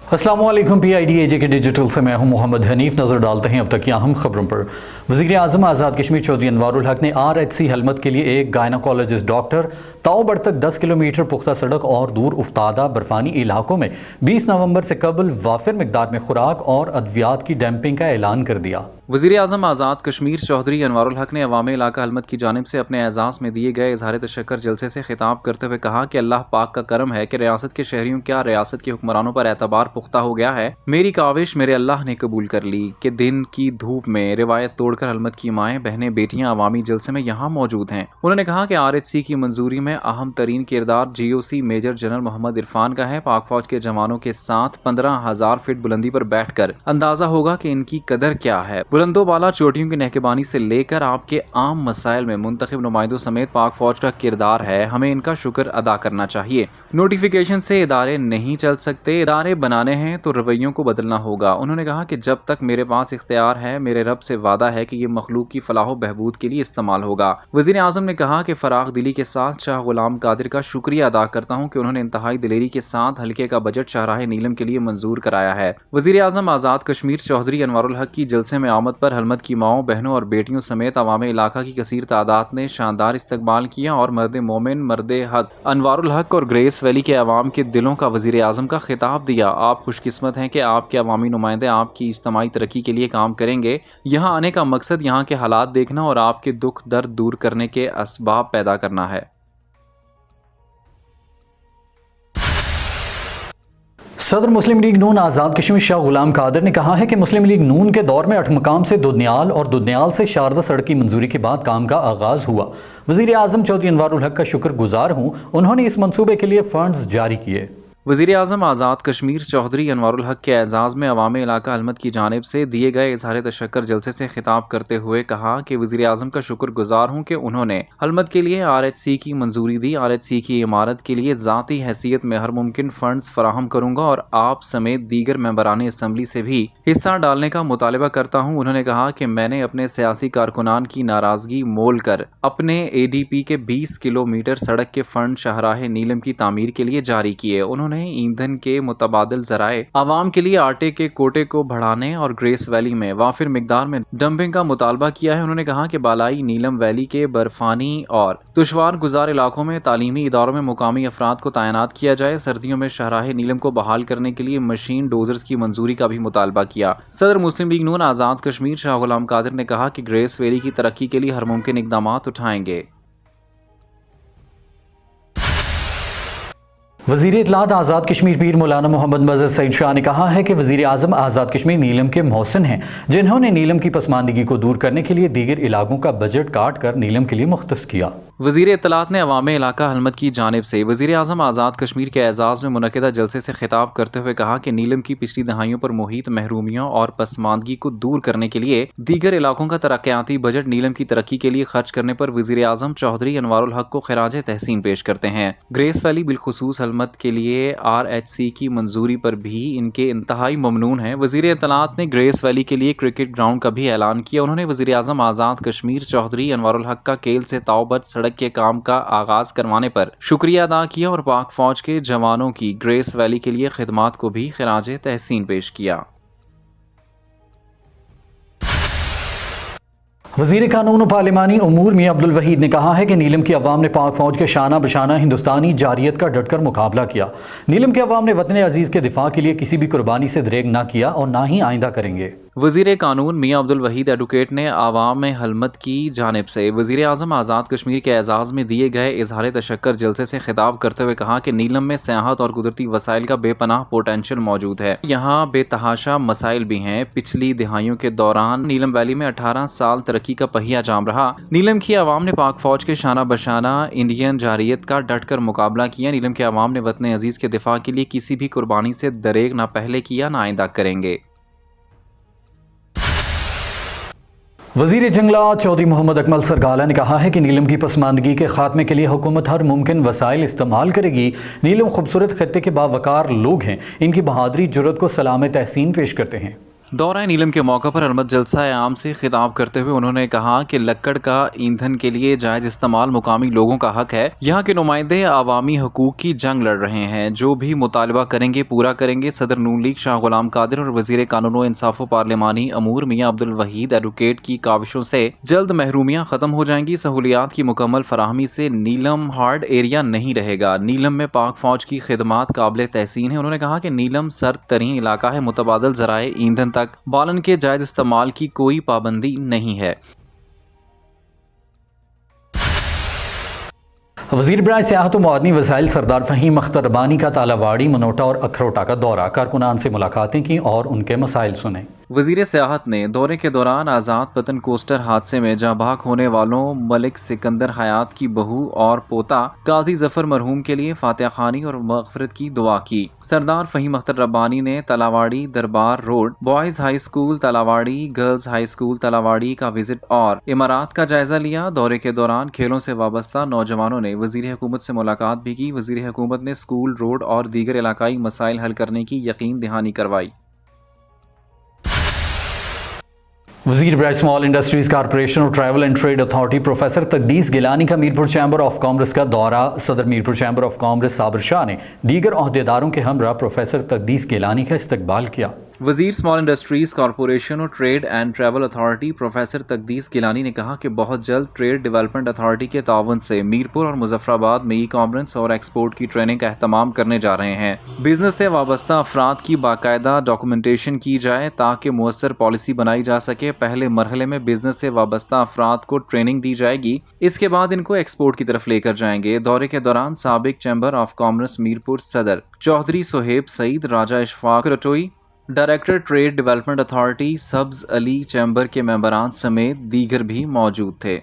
अस्सलामुअलैकुम, PIDAJ के digital से मैं हूं मोहम्मद हनीफ। नजर डालते हैं अब तक की अहम खबरों पर। वज़ीर आज़म आज़ाद कश्मीर चौधरी अनवारुल हक ने RHC हलमत के लिए एक गायनाकोलॉजिस्ट डॉक्टर, ताओबड़ तक 10 किलोमीटर पुख्ता सड़क और दूर उफ्तादा बर्फानी इलाकों में 20 नवंबर से कबल वाफिर मिकदार में खुराक और अद्वियात की डैम्पिंग का ऐलान कर दिया। वज़ीर आज़म आज़ाद कश्मीर चौधरी अनवारुल हक ने अवामी इलाका हलमत की जानिब से अपने एजाज़ में दिए गए इज़हार तशक्कर जलसे से खिताब करते हुए कहा कि अल्लाह पाक का करम है कि रियासत के शहरियों क्या रियासत के हुक्मरानों पर एतबार पुख्ता हो गया है। मेरी काविश मेरे अल्लाह ने कबूल कर ली कि दिन की धूप में रिवायत तोड़कर हलमत की माएँ बहनें बेटियाँ अवामी जलसे में यहाँ मौजूद हैं। उन्होंने कहा कि RHC की मंजूरी में अहम तरीन किरदार GOC major general Mohammad Irfan का है। पाक फौज के जवानों के साथ 15,000 फीट बुलंदी पर बैठ कर अंदाजा होगा कि इनकी कदर क्या है। बुलंदो बाला चोटियों की नहकेबानी से लेकर आपके आम मसाइल में मुंतखब नुमाइंदों समेत पाक फौज का किरदार है। हमें इनका शुक्र अदा करना चाहिए। नोटिफिकेशन से इदारे नहीं चल सकते, इदारे बनाने हैं तो रवैयों को बदलना होगा। उन्होंने कहा कि जब तक मेरे पास इख्तियार है, मेरे रब से वादा है कि ये मखलूक की फलाह बहबूद के लिए इस्तेमाल होगा। वज़ीर आज़म ने कहा कि फराग दिली के साथ शाह गुलाम कादिर का शुक्रिया अदा करता हूँ कि उन्होंने इंतहाई दिलेरी के साथ हल्के का बजट शाहराह नीलम के लिए मंजूर कराया है। वज़ीर आज़म आज़ाद कश्मीर चौधरी अनवारुल हक की जलसे में आमद पर हलमत की माओं बहनों और बेटियों समेत अवामी इलाका की कसीर तादाद ने शानदार इस्तकबाल किया और मर्द मोमिन, मर्द हक अनवारुल हक और ग्रेस वैली के अवाम के दिलों का वज़ीर आज़म का खिताब दिया। आप खुशकिस्मत हैं कि आपके अवामी नुमाइंदे आपकी इज्तिमाई तरक्की के लिए काम करेंगे। यहाँ आने का मकसद यहाँ के हालात देखना और आपके दुख दर्द दूर करने के असबाब पैदा करना है। सदर मुस्लिम लीग नून आज़ाद कश्मीर शाह गुलाम कादिर ने कहा है कि मुस्लिम लीग नून के दौर में अठमकाम से दुदनियाल और दुदनियाल से शारदा सड़क की मंजूरी के बाद काम का आगाज हुआ। वज़ीर आज़म चौधरी अनवारुल हक का शुक्रगुजार हूँ, उन्होंने इस मंसूबे के लिए फंड्स जारी किए। वज़ीर आज़म आज़ाद कश्मीर चौधरी अनवारुल हक के एजाज़ में अवामी इलाका हलमत की जानिब से दिए गए इज़हार तशक्कर जलसे से खिताब करते हुए कहा कि वज़ीर आज़म का शुक्रगुजार हूँ कि उन्होंने हलमत के लिए RHC की मंजूरी दी। RHC की इमारत के लिए ज़ाती हैसियत में हर मुमकिन फंड्स फराहम करूँगा और आप समेत दीगर मेंबरान असम्बली से भी हिस्सा डालने का मुतालबा करता हूँ। उन्होंने कहा कि मैंने अपने सियासी कारकुनान की नाराज़गी मोल कर अपने ADP के 20 किलोमीटर सड़क के फंड शाहराह नीलम की तामीर के लिए जारी किए। उन्होंने ईंधन के मुतबादिल जराए आवाम के लिए आटे के कोटे को बढ़ाने और ग्रेस वैली में वाफिर मिकदार में डंपिंग का मुतालबा किया है। उन्होंने कहा कि बालाई नीलम वैली के बर्फानी और दुश्वार गुजार इलाकों में तालीमी इदारों में मुकामी अफराद को तैनात किया जाए। सर्दियों में शाहराह नीलम को बहाल करने के लिए मशीन डोजर्स की मंजूरी का भी मुतालबा किया। सदर मुस्लिम लीग नून आज़ाद कश्मीर शाह गुलाम कादिर ने कहा कि ग्रेस वैली की तरक्की के लिए हर मुमकिन इकदाम उठाएंगे। वज़ीर इत्तलात आज़ाद कश्मीर पीर मौलाना मोहम्मद मज़हर सईद शाह ने कहा है कि वज़ीर आज़म आज़ाद कश्मीर नीलम के मोहसिन हैं, जिन्होंने नीलम की पसमानदगी को दूर करने के लिए दीगर इलाकों का बजट काट कर नीलम के लिए मुख्तस किया। वज़ीर इत्तलात ने अवामी इलाका हलमत की जानिब से वज़ीर आज़म आज़ाद कश्मीर के एजाज़ में मुनक़िदा जलसे से खिताब करते हुए कहा कि नीलम की पिछली दहाइयों पर मुहित महरूमियों और पसमानदगी को दूर करने के लिए दीगर इलाकों का तरक्याती बजट नीलम की तरक्की के लिए खर्च करने पर वज़ीर आज़म चौधरी अनवारुल हक को खिराज तहसीन पेश करते हैं। ग्रेस वैली बिलखुसूस हलमत के लिए RHC की मंजूरी पर भी इनके इंतहाई ममनून है। वज़ीर इत्तलात ने ग्रेस वैली के लिए क्रिकेट ग्राउंड का भी ऐलान किया। उन्होंने वज़ीर आज़म आज़ाद कश्मीर चौधरी अनवारुल हक का केल से ताओबड़ सड़क के काम का आगाज करवाने पर शुक्रिया अदा किया और पाक फौज के जवानों की ग्रेस वैली के लिए खिदमात को भी खिराज तहसीन पेश किया। वज़ीर कानून और पार्लिमानी उमूर मियां अब्दुल वहीद ने कहा है कि नीलम की अवाम ने पाक फौज के शाना बशाना हिंदुस्तानी जारियत का डटकर मुकाबला किया। नीलम के अवाम ने वतन अजीज के दिफा के लिए किसी भी कुर्बानी से दरेग न किया और ना ही आइंदा करेंगे। वज़ीर कानून मियां अब्दुल वहीद एडवोकेट ने आवाम हलमत की जानिब से वज़ीर आज़म आज़ाद कश्मीर के एजाज़ में दिए गए इज़हार तशक्कर जलसे से खिताब करते हुए कहा कि नीलम में सियाहत और कुदरती वसाइल का बेपनाह पोटेंशियल मौजूद है। यहाँ बेतहाशा मसाइल भी हैं। पिछली दिहाइयों के दौरान नीलम वैली में 18 साल तरक्की का पहिया जाम रहा। नीलम की आवाम ने पाक फौज के शाना बशाना इंडियन जारियत का डट कर मुकाबला किया। नीलम के आवाम ने वतन अजीज के दिफा के लिए किसी भी कुर्बानी से दरेग न पहले किया न आइंदा करेंगे। वज़ीर जंगलात चौधरी मोहम्मद अकमल सरगाला ने कहा है कि नीलम की पसमानदगी के खात्मे के लिए हुकूमत हर मुमकिन वसाइल इस्तेमाल करेगी। नीलम खूबसूरत खत्ते के बावकार लोग हैं, इनकी बहादुरी जुर्रत को सलाम तहसीन पेश करते हैं। दौरा नीलम के मौके पर अलमत जलसा आम से खिताब करते हुए उन्होंने कहा कि लक्कड़ का ईंधन के लिए जायज इस्तेमाल मुकामी लोगों का हक है। यहाँ के नुमाइंदे आवामी हकूक की जंग लड़ रहे हैं, जो भी मुतालबा करेंगे पूरा करेंगे। सदर नून लीग शाह गुलाम कादिर और वजीर कानून व इंसाफ व पार्लिमानी अमूर मियाँ अब्दुल वहीद एडवोकेट की काविशों से जल्द महरूमियाँ खत्म हो जाएंगी। सहूलियात की मुकम्मल फराहमी से नीलम हार्ड एरिया नहीं रहेगा। नीलम में पाक फौज की खिदमात काबिल तहसीन है। उन्होंने कहा कि नीलम सर्द तरीन इलाका है, मुतबादल जराए ईंधन तक बालन के जायज इस्तेमाल की कोई पाबंदी नहीं है। वज़ीर बराए सियाहत व मअदनी वसाइल सरदार फ़हीम अख्तर रब्बानी का तालावाड़ी, मनोटा और अखरोटा का दौरा, कारकुनान से मुलाकातें की और उनके मसाइल सुने। वजीर सियाहत ने दौरे के दौरान आज़ाद वतन कोस्टर हादसे में जाँ बहक होने वालों मलिक सिकंदर हयात की बहू और पोता काजी जफर मरहूम के लिए फातिहा खानी और मग़फ़िरत की दुआ की। सरदार फ़हीम अख्तर रब्बानी ने Talawadi Darbar road, boys high school Talawadi, girls high school Talawadi का विजिट और इमारात का जायजा लिया। दौरे के दौरान खेलों से वाबस्ता नौजवानों ने वज़ीर हुकूमत से मुलाकात भी की। वज़ीर हुकूमत ने स्कूल, रोड और दीगर इलाकाई मसाइल हल करने की यकीन दहानी करवाई। वज़ीर बराए स्मॉल इंडस्ट्रीज़ कॉरपोरेशन और travel and trade authority professor Taqdees Gilani का मीरपुर चैम्बर ऑफ कॉमर्स का दौरा। सदर Mirpur chamber of commerce Sabir Shah ने दीगर ओहदेदारों के हमरा प्रोफेसर तकदीस गिलानी का इस्तकबाल किया। वजीर स्मॉल इंडस्ट्रीज कॉरपोरेशन और trade and travel authority professor Taqdees Gilani ने कहा कि बहुत जल्द ट्रेड डेवलपमेंट अथॉरिटी के ताउन से मीरपुर और मुजफ्फराबाद में ई कॉमर्स और एक्सपोर्ट की ट्रेनिंग का एहतमाम करने जा रहे हैं। बिजनेस से वाबस्ता अफराद की बाकायदा डॉक्यूमेंटेशन की जाए ताकि मुअस्सर पॉलिसी बनाई जा सके। पहले मरहले में बिजनेस से वाबस्ता अफराद को ट्रेनिंग दी जाएगी, इसके बाद इनको एक्सपोर्ट की तरफ लेकर जाएंगे। दौरे के दौरान साबिक चैम्बर ऑफ कॉमर्स मीरपुर सदर Chaudhry Sohaib Saeed, Raja Ishfaq Ratoi, director trade development authority Sabz Ali chamber के मेंबरान समेत दीगर भी मौजूद थे।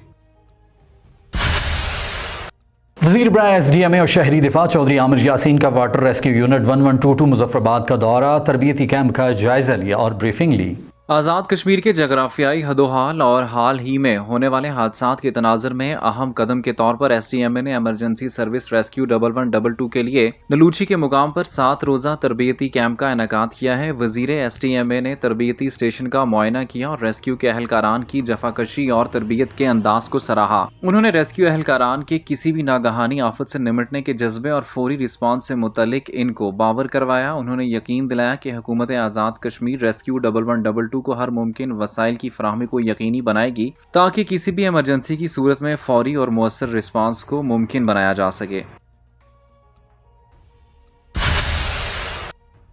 वज़ीर बराए SDMA और शहरी दिफा चौधरी आमिर यासीन का वाटर रेस्क्यू यूनिट 1122 मुजफ्फराबाद का दौरा, तरबियती कैंप का जायजा लिया और ब्रीफिंग ली। आज़ाद कश्मीर के जगराफियाई हदोहाल और हाल ही में होने वाले हादसात के तनाज़ुर में अहम कदम के तौर पर SDMA ने एमरजेंसी सर्विस रेस्क्यू 1122 के लिए नलूची के मुकाम पर 7 रोज़ा तरबियती कैंप का इनेकाद किया है। वज़ीर SDMA ने तरबियती स्टेशन का मुआयना किया और रेस्क्यू के अहलकारान की जफाकशी और तरबियत के अंदाज को सराहा। उन्होंने रेस्क्यू अहलकारान के किसी भी नागहानी आफत से निमटने के जज्बे और फौरी रिस्पॉन्स से मुतल्लिक इनको बावर करवाया। उन्होंने यकीन दिलाया कि हुकूमत आज़ाद कश्मीर रेस्क्यू 1122 को हर मुमकिन वसाइल की फराहमी को यकीनी बनाएगी ताकि किसी भी इमरजेंसी की सूरत में फौरी और मुअस्सर रिस्पांस को मुमकिन बनाया जा सके।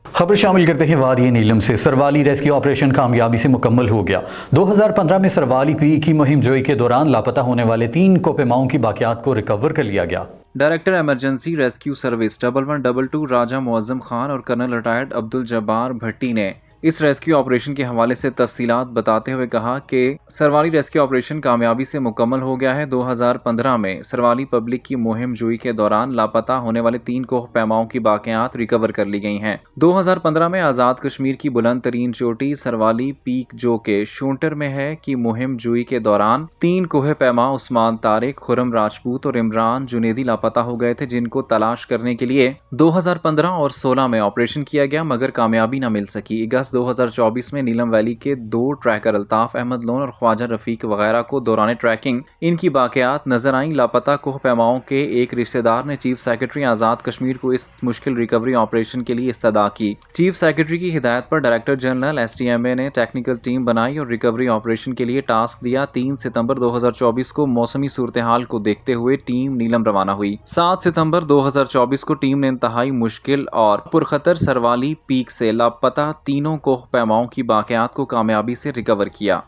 खबर शामिल करते हैं वादी नीलम से। सरवाली रेस्क्यू ऑपरेशन कामयाबी से मुकम्मल हो गया। 2015 में सरवाली पी की मुहिम जोई के दौरान लापता होने वाले 3 कोपेमाओं की बाकियात को रिकवर कर लिया गया। डायरेक्टर इमरजेंसी रेस्क्यू सर्विस 1122 राजा मुअज्जम खान और कर्नल रिटायर्ड अब्दुल जब्बार भट्टी ने इस रेस्क्यू ऑपरेशन के हवाले से तफसीलात बताते हुए कहा कि सरवाली रेस्क्यू ऑपरेशन कामयाबी से मुकम्मल हो गया है। 2015 में सरवाली पब्लिक की मुहिम जोई के दौरान लापता होने वाले 3 कोह पैमाओं की बाकियात रिकवर कर ली गई हैं। 2015 में आज़ाद कश्मीर की बुलंद तरीन चोटी सरवाली पीक जो के शूंटर में है कि मुहिम जोई के दौरान 3 कोह पैमा उस्मान तारिक, खुरम राजपूत और इमरान जुनेदी लापता हो गए थे, जिनको तलाश करने के लिए 2015 और 16 में ऑपरेशन किया गया मगर कामयाबी न मिल सकी। 2024 में नीलम वैली के 2 ट्रैकर अल्ताफ अहमद लोन और ख्वाजा रफीक वगैरह को दौरान ट्रैकिंग इनकी बाकियात नजर आईं। लापता कोह पैमाओं के एक रिश्तेदार ने चीफ सेक्रेटरी आज़ाद कश्मीर को इस मुश्किल रिकवरी ऑपरेशन के लिए इस्तदा की। चीफ सेक्रेटरी की हिदायत पर डायरेक्टर जनरल SDMA ने टेक्निकल टीम बनाई और रिकवरी ऑपरेशन के लिए टास्क दिया। 3 सितंबर 2024 को मौसमी सूरत हाल को देखते हुए टीम नीलम रवाना हुई। 7 सितंबर 2024 को टीम ने इंतहाई मुश्किल और पुरखतर सरवाली पीक से लापता तीनों कोह पैमाओं की बाकियात को कामयाबी से रिकवर किया।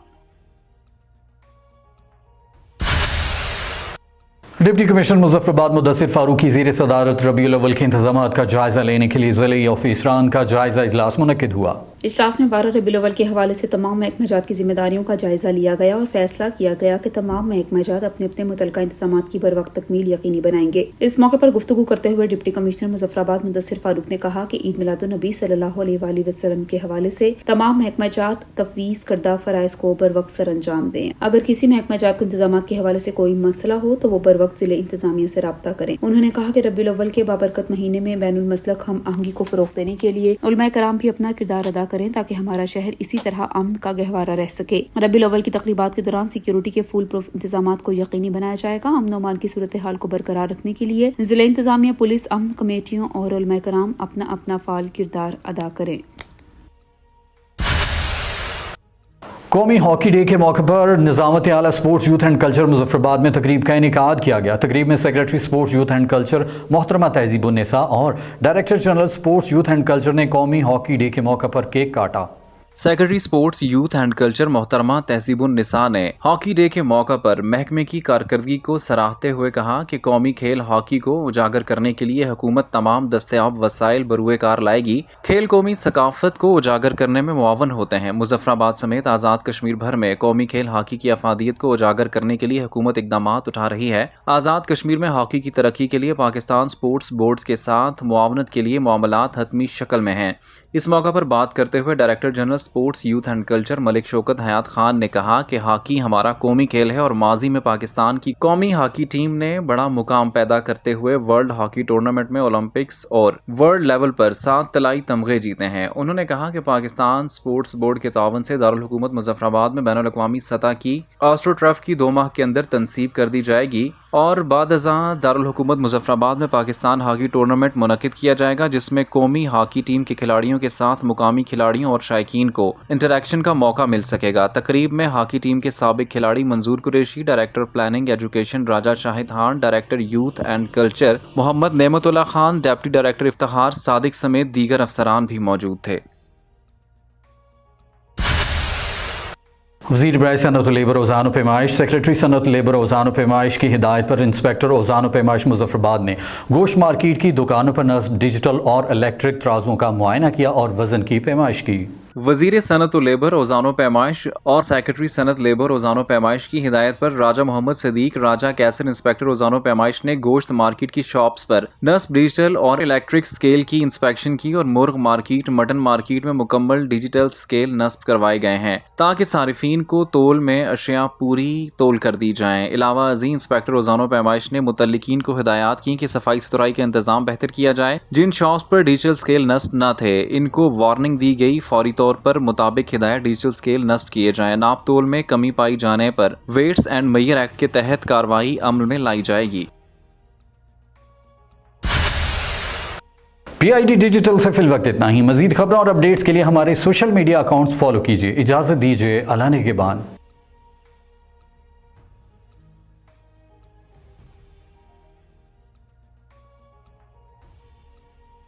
डिप्टी कमिश्नर मुजफ्फराबाद मुदस्सिर फारूकी ज़ीर सदारत रबीउल अव्वल के इंतजामात का जायजा लेने के लिए ज़िले ऑफिसरान का जायजा इजलास मुनक्किद हुआ। इजलास में 12 रबीउल अव्वल के हवाले से तमाम महकमा जात की जिम्मेदारियों का जायजा लिया गया और फैसला किया गया कि तमाम महकमा जात अपने अपने मुतल्लिका इंतजामात की बर वक्त तकमील यकीनी बनाएंगे। इस मौके पर गुफ्तगू करते हुए डिप्टी कमिश्नर मुजफ्फराबाद मुदस्सिर फारूक ने कहा कि ईद मिलादुन नबी सल्लल्लाहु अलैहि वसल्लम के हवाले से तमाम महकमा जात तफवीज़ करदा फराइज़ को बर वक्त सर अंजाम दें। अगर किसी महकमा जात को इंतजामात के हवाले से कोई मसला हो तो वो बर वक्त जिले इंतजामिया से राब्ता करें। उन्होंने कहा कि रबीउल अव्वल के बाबरकत महीने में बैनुल मसलक हम आहंगी को फरोग देने के लिए उलमाए कराम भी अपना किरदार अदा کریں تاکہ ہمارا شہر اسی طرح امن کا گہوارہ رہ سکے۔ ربیع الاول کی تقریبات کے دوران سیکیورٹی کے فول پروف انتظامات کو یقینی بنایا جائے گا۔ امن و امان کی صورتحال کو برقرار رکھنے کے لیے ضلع انتظامیہ، پولیس، امن کمیٹیوں اور علماء کرام اپنا اپنا فعال کردار ادا کریں۔ قومی ہاکی ڈے کے موقع پر نظامت اعلیٰ sports youth and culture Muzaffar آباد میں تقریب کا انعقاد کیا گیا۔ تقریب میں secretary sports youth and culture محترمہ تہذیب النساء اور director general sports youth and culture نے قومی ہاکی ڈے کے موقع پر کیک کاٹا۔ Secretary sports youth and culture محترمہ تہذیب النساء نے ہاکی ڈے کے موقع پر محکمے کی کارکردگی کو سراہتے ہوئے کہا کہ قومی کھیل ہاکی کو اجاگر کرنے کے لیے حکومت تمام دستیاب وسائل بروئے کار لائے گی۔ کھیل قومی ثقافت کو اجاگر کرنے میں معاون ہوتے ہیں۔ مظفر آباد سمیت آزاد کشمیر بھر میں قومی کھیل ہاکی کی افادیت کو اجاگر کرنے کے لیے حکومت اقدامات اٹھا رہی ہے۔ آزاد کشمیر میں ہاکی کی ترقی کے لیے پاکستان سپورٹس بورڈز کے ساتھ معاونت کے لیے معاملات حتمی شکل میں ہیں۔ اس موقع پر بات کرتے ہوئے director general sports youth and culture Malik Shaukat Hayat Khan نے کہا کہ ہاکی ہمارا قومی کھیل ہے اور ماضی میں پاکستان کی قومی ہاکی ٹیم نے بڑا مقام پیدا کرتے ہوئے ورلڈ ہاکی ٹورنامنٹ میں اولمپکس اور ورلڈ لیول پر 7 طلائی تمغے جیتے ہیں۔ انہوں نے کہا کہ پاکستان سپورٹس بورڈ کے تعاون سے دارالحکومت مظفر آباد میں بین الاقوامی سطح کی آسٹرو ٹرف کی 2 ماہ کے اندر تنصیب کر دی جائے گی اور بعد ازاں دارالحکومت مظفر آباد میں پاکستان ہاکی ٹورنامنٹ منعقد کیا جائے گا، جس میں قومی ہاکی ٹیم کے کھلاڑیوں کے ساتھ مقامی کھلاڑیوں اور شائقین کو انٹریکشن کا موقع مل سکے گا۔ تقریب میں ہاکی ٹیم کے سابق کھلاڑی Manzoor Qureshi, director planning education Raja Shahid Khan, director youth and culture Muhammad Naimat Ullah Khan, deputy director Iftikhar Sadiq سمیت دیگر افسران بھی موجود تھے۔ وزیر برائے صنعت و لیبر اوزان و پیمائش سیکریٹری صنعت لیبر اوزان و پیمائش کی ہدایت پر انسپیکٹر اوزان و پیمائش مظفر آباد نے گوشت مارکیٹ کی دکانوں پر نصب ڈیجیٹل اور الیکٹرک ترازوں کا معائنہ کیا اور وزن کی پیمائش کی۔ وزیر صنعت و لیبر اوزان و پیمائش اور سیکریٹری صنعت لیبر اوزان و پیمائش کی ہدایت پر راجہ محمد صدیق راجہ کیسر انسپیکٹر اوزان و پیمائش نے گوشت مارکیٹ کی شاپس پر نصب ڈیجیٹل اور الیکٹرک سکیل کی انسپیکشن کی اور مرغ مارکیٹ، مٹن مارکیٹ میں مکمل ڈیجیٹل سکیل نصب کروائے گئے ہیں تاکہ صارفین کو تول میں اشیاء پوری تول کر دی جائیں۔ علاوہ ازیں انسپیکٹر اوزان و پیمائش نے متعلقین کو ہدایات کی کہ صفائی ستھرائی کا انتظام بہتر کیا جائے۔ جن شاپس پر ڈیجیٹل سکیل نصب نہ تھے ان کو وارننگ دی گئی، فوری طور پر مطابق ہدایت ڈیجیٹل سکیل نصب کیے جائیں۔ ناپ تول میں کمی پائی جانے پر ویٹس اینڈ میئر ایکٹ کے تحت کارروائی عمل میں لائی جائے گی۔ پی آئی ڈی ڈیجیٹل سے فی الوقت اتنا ہی۔ مزید خبروں اور اپڈیٹس کے لیے ہمارے سوشل میڈیا اکاؤنٹس فالو کیجیے۔ اجازت دیجیے، اللہ نگہبان۔